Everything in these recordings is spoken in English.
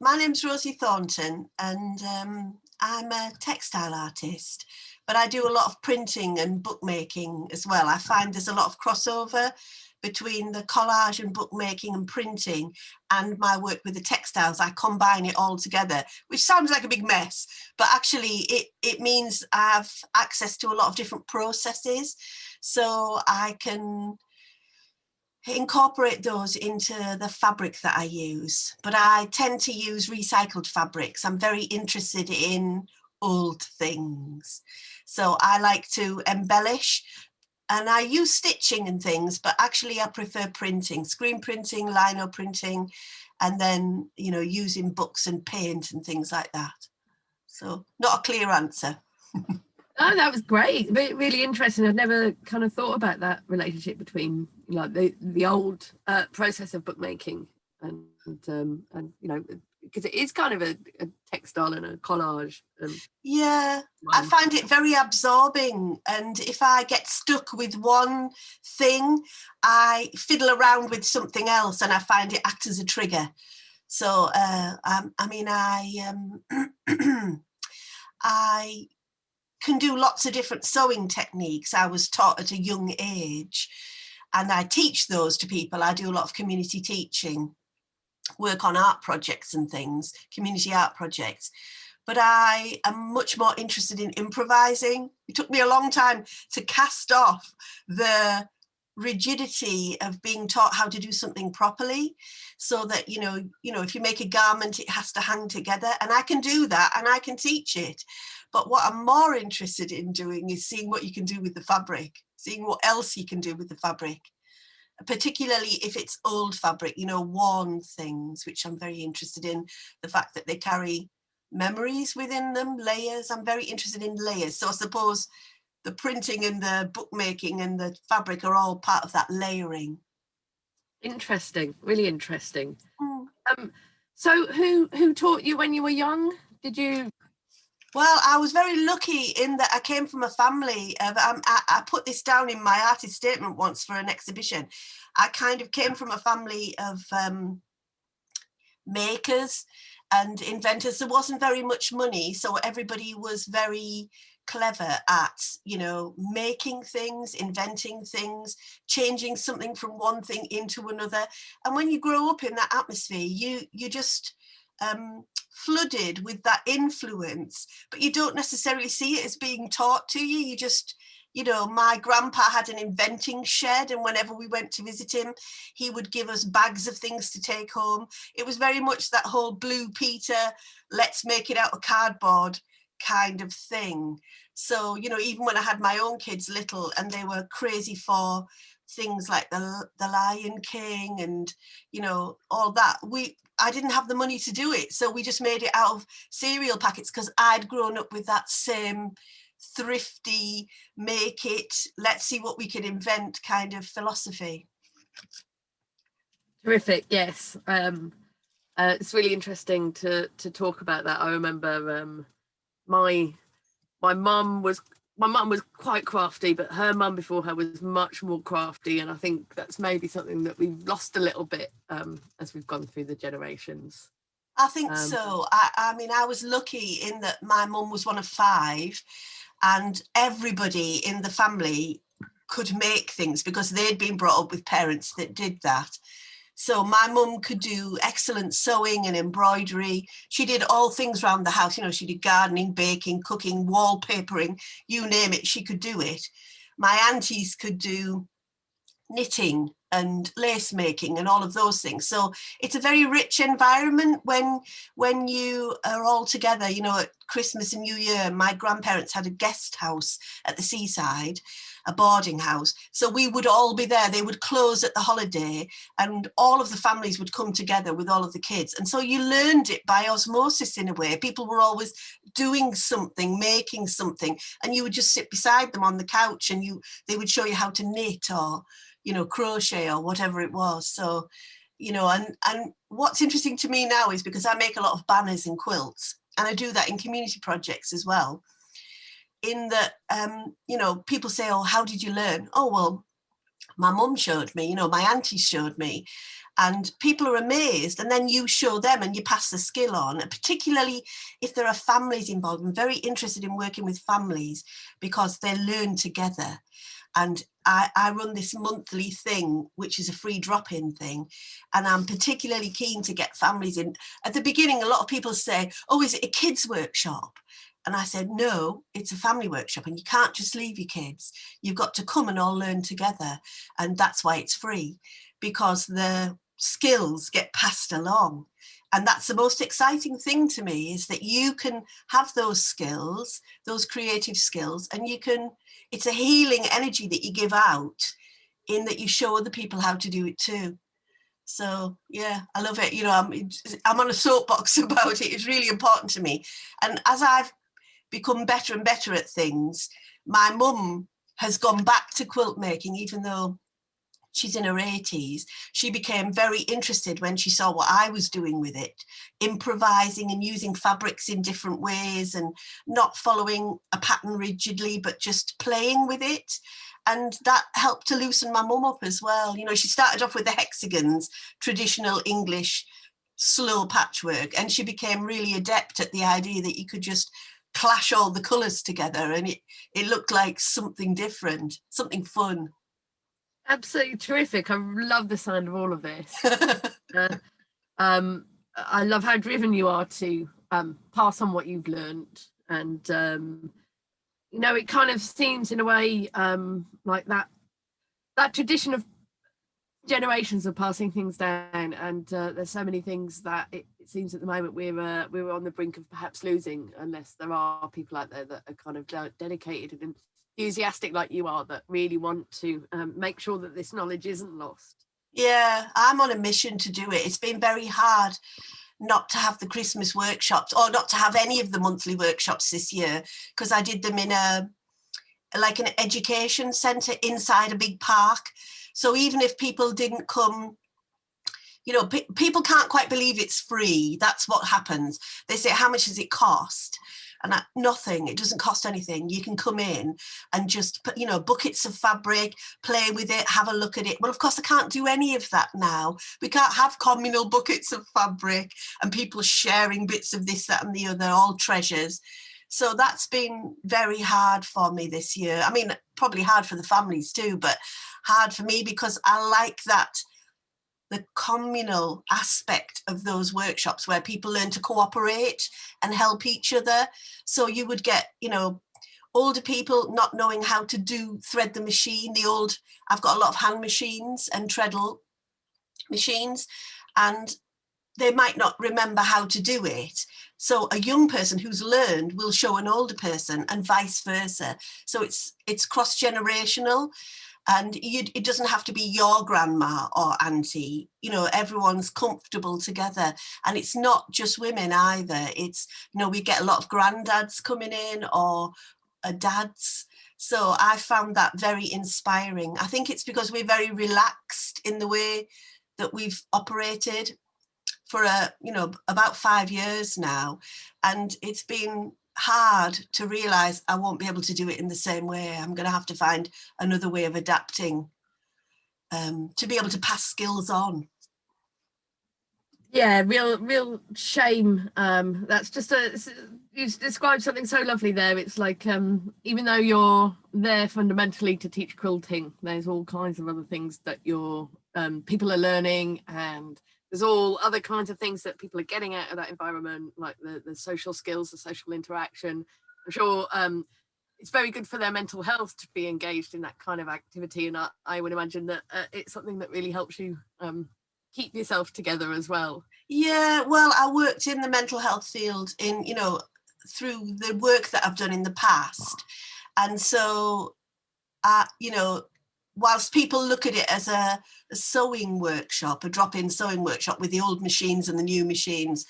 my name's Rosie Thornton, and I'm a textile artist, but I do a lot of printing and bookmaking as well. I find there's a lot of crossover between the collage and bookmaking and printing and my work with the textiles. I combine it all together, which sounds like a big mess, but actually it means I have access to a lot of different processes, so I can incorporate those into the fabric that I use. But I tend to use recycled fabrics. I'm very interested in old things, so I like to embellish, and I use stitching and things, but actually I prefer printing, screen printing, lino printing, and then, you know, using books and paint and things like that. So not a clear answer. Oh, that was great. Really interesting. I've never kind of thought about that relationship between, like, the old process of bookmaking and you know, because it is kind of a textile and a collage. Yeah, I find it very absorbing, and if I get stuck with one thing, I fiddle around with something else, and I find it acts as a trigger. So I mean, I can do lots of different sewing techniques. I was taught at a young age, and I teach those to people. I do a lot of community teaching, work on art projects and things, community art projects. But I am much more interested in improvising. It took me a long time to cast off the rigidity of being taught how to do something properly, so that, you know, if you make a garment, it has to hang together, and I can do that and I can teach it. But what I'm more interested in doing is seeing what you can do with the fabric, seeing what else you can do with the fabric, particularly if it's old fabric, you know, worn things, which I'm very interested in, the fact that they carry memories within them, layers. I'm very interested in layers. So I suppose the printing and the bookmaking and the fabric are all part of that layering. Interesting, really interesting. Mm. So who taught you when you were young? Did you? Well, I was very lucky in that I came from a family of, I put this down in my artist statement once for an exhibition. I kind of came from a family of makers and inventors. There wasn't very much money, so everybody was very clever at, you know, making things, inventing things, changing something from one thing into another. And when you grow up in that atmosphere, you just flooded with that influence, but you don't necessarily see it as being taught to you. You just, you know, my grandpa had an inventing shed, and whenever we went to visit him, he would give us bags of things to take home. It was very much that whole Blue Peter, let's make it out of cardboard kind of thing. So, you know, even when I had my own kids little and they were crazy for things like the Lion King and, you know, all that, I didn't have the money to do it, so we just made it out of cereal packets, because I'd grown up with that same thrifty, make it, let's see what we can invent kind of philosophy. Terrific, yes. It's really interesting to talk about that. I remember my mum was quite crafty, but her mum before her was much more crafty, and I think that's maybe something that we've lost a little bit as we've gone through the generations. I think so. I mean, I was lucky in that my mum was one of 5, and everybody in the family could make things because they'd been brought up with parents that did that. So my mum could do excellent sewing and embroidery. She did all things around the house. You know, she did gardening, baking, cooking, wallpapering, you name it, she could do it. My aunties could do knitting and lace making and all of those things. So it's a very rich environment when you are all together. You know, at Christmas and New Year, my grandparents had a guest house at the seaside, a boarding house. So we would all be there. They would close at the holiday, and all of the families would come together with all of the kids. And so you learned it by osmosis in a way. People were always doing something, making something, and you would just sit beside them on the couch, and they would show you how to knit or, you know, crochet or whatever it was. So, you know, and what's interesting to me now is because I make a lot of banners and quilts, and I do that in community projects as well, in that, you know, people say, oh, how did you learn? Oh, well, my mum showed me, you know, my aunties showed me. and people are amazed, and then you show them and you pass the skill on, and particularly if there are families involved. I'm very interested in working with families because they learn together. And I run this monthly thing, which is a free drop-in thing. And I'm particularly keen to get families in. At the beginning, a lot of people say, oh, is it a kids workshop? And I said, no, it's a family workshop, and you can't just leave your kids. You've got to come and all learn together. And that's why it's free, because the skills get passed along. And that's the most exciting thing to me, is that you can have those skills, those creative skills, and you can, it's a healing energy that you give out, in that you show other people how to do it too. So yeah, I love it. You know, I'm on a soapbox about it. It's really important to me. And as I've become better and better at things, my mum has gone back to quilt making, even though she's in her 80s. She became very interested when she saw what I was doing with it, improvising and using fabrics in different ways, and not following a pattern rigidly, but just playing with it. And that helped to loosen my mum up as well. You know, she started off with the hexagons, traditional English slow patchwork, and she became really adept at the idea that you could just clash all the colours together and it looked like something different, something fun. Absolutely terrific. I love the sound of all of this. I love how driven you are to pass on what you've learned, and you know, it kind of seems in a way like that tradition of generations of passing things down, and there's so many things that it seems at the moment we're on the brink of perhaps losing, unless there are people out there that are kind of dedicated and enthusiastic like you are, that really want to make sure that this knowledge isn't lost. Yeah, I'm on a mission to do it. It's been very hard not to have the Christmas workshops, or not to have any of the monthly workshops this year, because I did them in an education centre inside a big park. So even if people didn't come, you know, people can't quite believe it's free. That's what happens. They say, how much does it cost? And nothing, it doesn't cost anything. You can come in and just put, you know, buckets of fabric, play with it, have a look at it. Well, of course, I can't do any of that now. We can't have communal buckets of fabric and people sharing bits of this, that and the other, all treasures. So that's been very hard for me this year. I mean, probably hard for the families too, but hard for me because I like that, the communal aspect of those workshops where people learn to cooperate and help each other. So you would get, you know, older people not knowing how to thread the machine. I've got a lot of hand machines and treadle machines, and they might not remember how to do it. So a young person who's learned will show an older person, and vice versa. So it's cross-generational. And it doesn't have to be your grandma or auntie, you know, everyone's comfortable together. And it's not just women either. It's, you know, we get a lot of granddads coming in, or dads. So I found that very inspiring. I think it's because we're very relaxed in the way that we've operated for about 5 years now. And it's been hard to realize I won't be able to do it in the same way. I'm going to have to find another way of adapting to be able to pass skills on. Yeah, real shame. That's just you described something so lovely there. It's like even though you're there fundamentally to teach quilting, there's all kinds of other things that people are learning, and there's all other kinds of things that people are getting out of that environment, like the social skills, the social interaction. I'm sure it's very good for their mental health to be engaged in that kind of activity. And I would imagine that it's something that really helps you keep yourself together as well. Yeah, well, I worked in the mental health field through the work that I've done in the past. And so, whilst people look at it as a sewing workshop, a drop-in sewing workshop with the old machines and the new machines,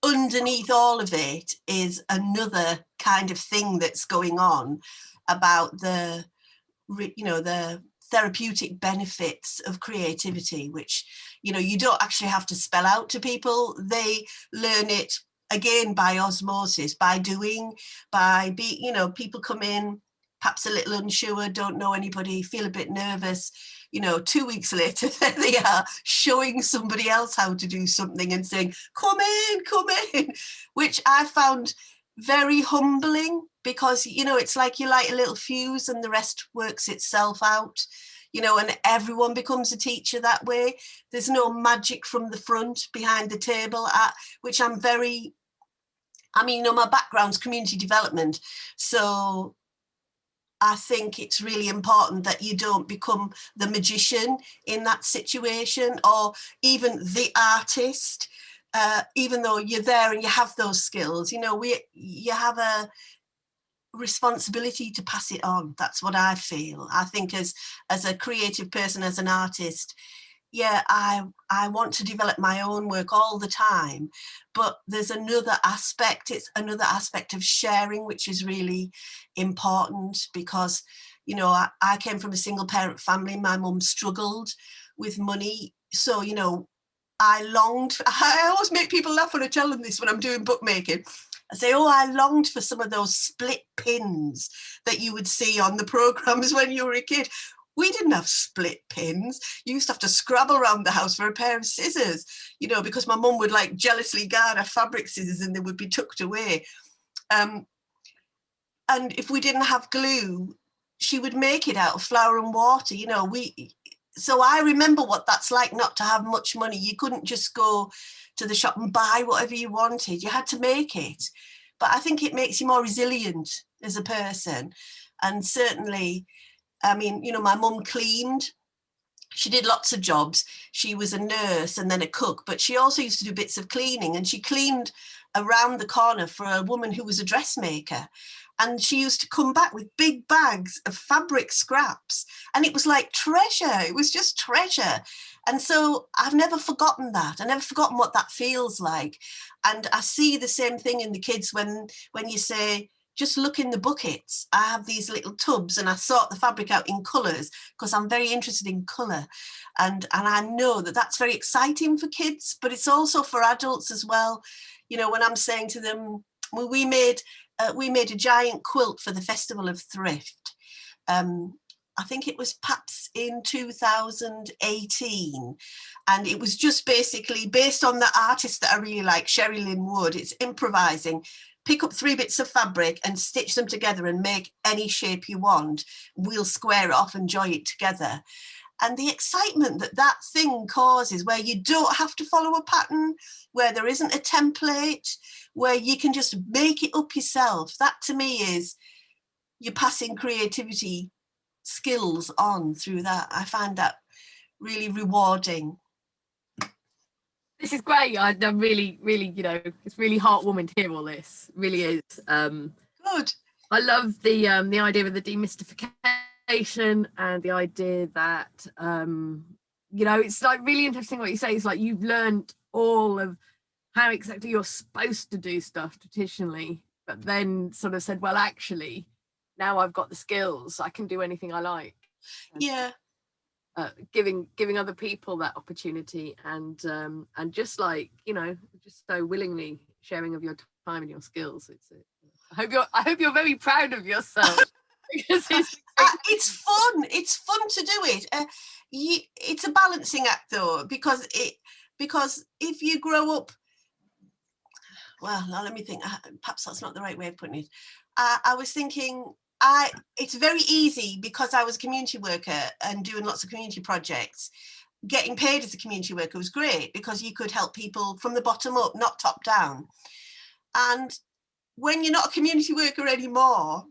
underneath all of it is another kind of thing that's going on about the therapeutic benefits of creativity, which, you know, you don't actually have to spell out to people. They learn it again by osmosis, by doing, people come in perhaps a little unsure, don't know anybody, feel a bit nervous. you know, 2 weeks later, there they are showing somebody else how to do something and saying, come in, which I found very humbling, because, you know, it's like you light a little fuse and the rest works itself out, you know, and everyone becomes a teacher that way. There's no magic from the front behind the table, which I'm very, I mean, you know, my background's community development. So I think it's really important that you don't become the magician in that situation, or even the artist, even though you're there and you have those skills. You know, you have a responsibility to pass it on. That's what I feel. I think as a creative person, as an artist, yeah, I want to develop my own work all the time, but there's another aspect. It's another aspect of sharing, which is really important, because, you know, I came from a single parent family. My mum struggled with money. So, you know, I always make people laugh when I tell them this when I'm doing bookmaking. I say, oh, I longed for some of those split pins that you would see on the programmes when you were a kid. We didn't have split pins. You used to have to scrabble around the house for a pair of scissors, you know, because my mum would like jealously guard her fabric scissors and they would be tucked away. And if we didn't have glue, she would make it out of flour and water, you know. So I remember what that's like, not to have much money. You couldn't just go to the shop and buy whatever you wanted. You had to make it. But I think it makes you more resilient as a person. And certainly, I mean, you know, my mum cleaned. She did lots of jobs. She was a nurse and then a cook, but she also used to do bits of cleaning, and she cleaned around the corner for a woman who was a dressmaker. And she used to come back with big bags of fabric scraps, and it was like treasure. It was just treasure. And so I've never forgotten that. I've never forgotten what that feels like. And I see the same thing in the kids when you say, just look in the buckets. I have these little tubs and I sort the fabric out in colours because I'm very interested in colour. And I know that that's very exciting for kids, but it's also for adults as well. You know, when I'm saying to them, well, we made a giant quilt for the Festival of Thrift. I think it was perhaps in 2018. And it was just basically based on the artist that I really like, Sherry Lynn Wood. It's improvising. Pick up 3 bits of fabric and stitch them together and make any shape you want. We'll square it off and join it together. And the excitement that thing causes, where you don't have to follow a pattern, where there isn't a template, where you can just make it up yourself. That to me is you're passing creativity skills on through that. I find that really rewarding. This is great. I'm really, really, you know, it's really heartwarming to hear all this. It really is. Good. I love the idea of the demystification and the idea that you know, it's like really interesting what you say. It's like you've learned all of how exactly you're supposed to do stuff traditionally, but then sort of said, well, actually, now I've got the skills, I can do anything I like. Yeah. Giving other people that opportunity, and just like, you know, just so willingly sharing of your time and your skills. I hope you're very proud of yourself. Because it's fun. It's fun to do it. It's a balancing act though, because if you grow up, well, now let me think. Perhaps that's not the right way of putting it. I was thinking. It's very easy because I was a community worker and doing lots of community projects. Getting paid as a community worker was great because you could help people from the bottom up, not top down. And when you're not a community worker anymore,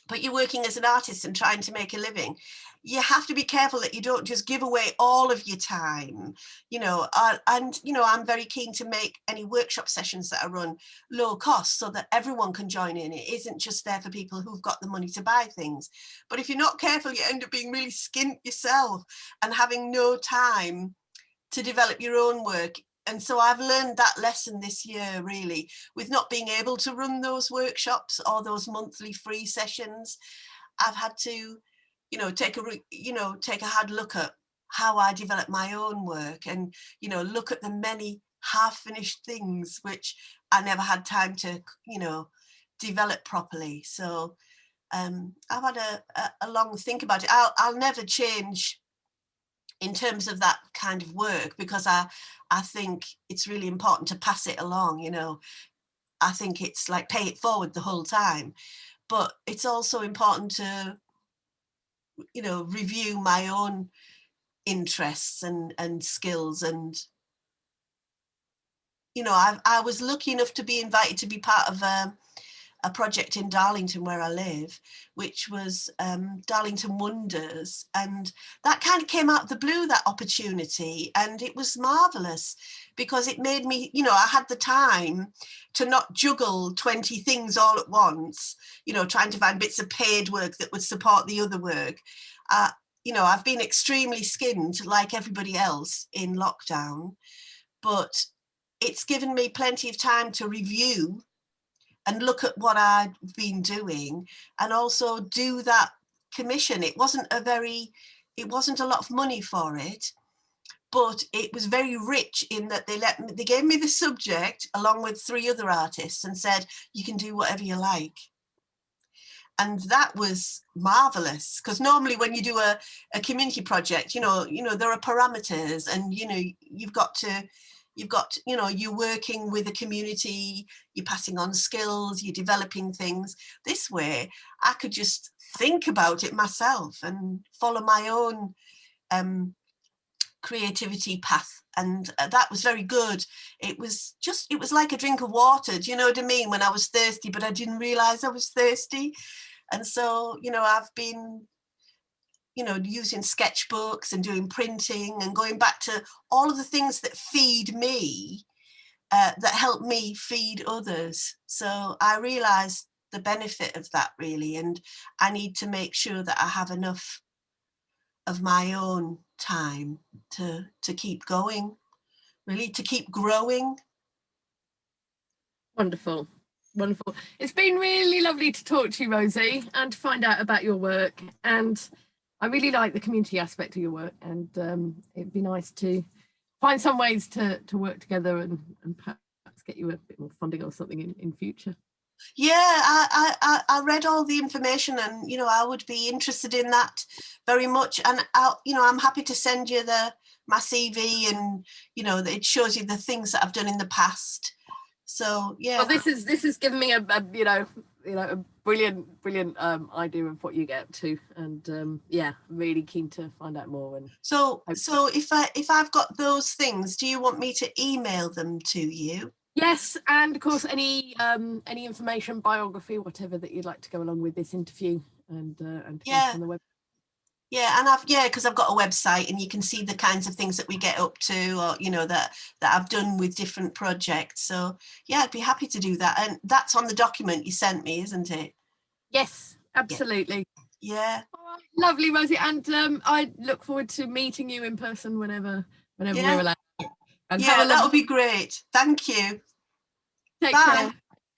but you're working as an artist and trying to make a living, you have to be careful that you don't just give away all of your time, you know. And, you know, I'm very keen to make any workshop sessions that I run low cost so that everyone can join in. It isn't just there for people who've got the money to buy things. But if you're not careful, you end up being really skint yourself and having no time to develop your own work. And so I've learned that lesson this year, really, with not being able to run those workshops or those monthly free sessions. I've had to, you know, take a hard look at how I develop my own work, and, you know, look at the many half-finished things which I never had time to, you know, develop properly. So I've had a long think about it. I'll never change in terms of that kind of work, because I think it's really important to pass it along, you know. I think it's like pay it forward the whole time, but it's also important to, you know, review my own interests and skills. And you know, I was lucky enough to be invited to be part of a project in Darlington where I live, which was Darlington Wonders, and that kind of came out of the blue, that opportunity, and it was marvelous because it made me, you know, I had the time to not juggle 20 things all at once, you know, trying to find bits of paid work that would support the other work. You know, I've been extremely skinned like everybody else in lockdown, but it's given me plenty of time to review and look at what I've been doing, and also do that commission. It wasn't a lot of money for it, but it was very rich in that they gave me the subject along with 3 other artists and said, you can do whatever you like. And that was marvelous, because normally when you do a community project, you know, there are parameters, and, you know, you've got, you know, you're working with a community, you're passing on skills, you're developing things. This way, I could just think about it myself and follow my own creativity path. And that was very good. It was like a drink of water. Do you know what I mean? When I was thirsty, but I didn't realize I was thirsty. And so, you know, I've been, you know, using sketchbooks and doing printing and going back to all of the things that feed me, that help me feed others. So I realized the benefit of that, really, and I need to make sure that I have enough of my own time to keep going, really, to keep growing. Wonderful. Wonderful. It's been really lovely to talk to you, Rosie, and to find out about your work. And I really like the community aspect of your work, and it'd be nice to find some ways to work together and perhaps get you a bit more funding or something in future. Yeah, I read all the information, and, you know, I would be interested in that very much. And you know, I'm happy to send you my CV, and, you know, it shows you the things that I've done in the past. So yeah. Well, this is giving me a brilliant idea of what you get up to, and yeah, really keen to find out more. And so if I've got those things, do you want me to email them to you? Yes, and of course any information, biography, whatever that you'd like to go along with this interview, and yeah, on the web. Yeah, and because I've got a website, and you can see the kinds of things that we get up to, or, you know, that I've done with different projects. So yeah, I'd be happy to do that, and that's on the document you sent me, isn't it? Yes, absolutely. Yeah. Oh, lovely, Rosie, and I look forward to meeting you in person whenever we're allowed. And yeah, that would be great. Thank you. Take Bye. care.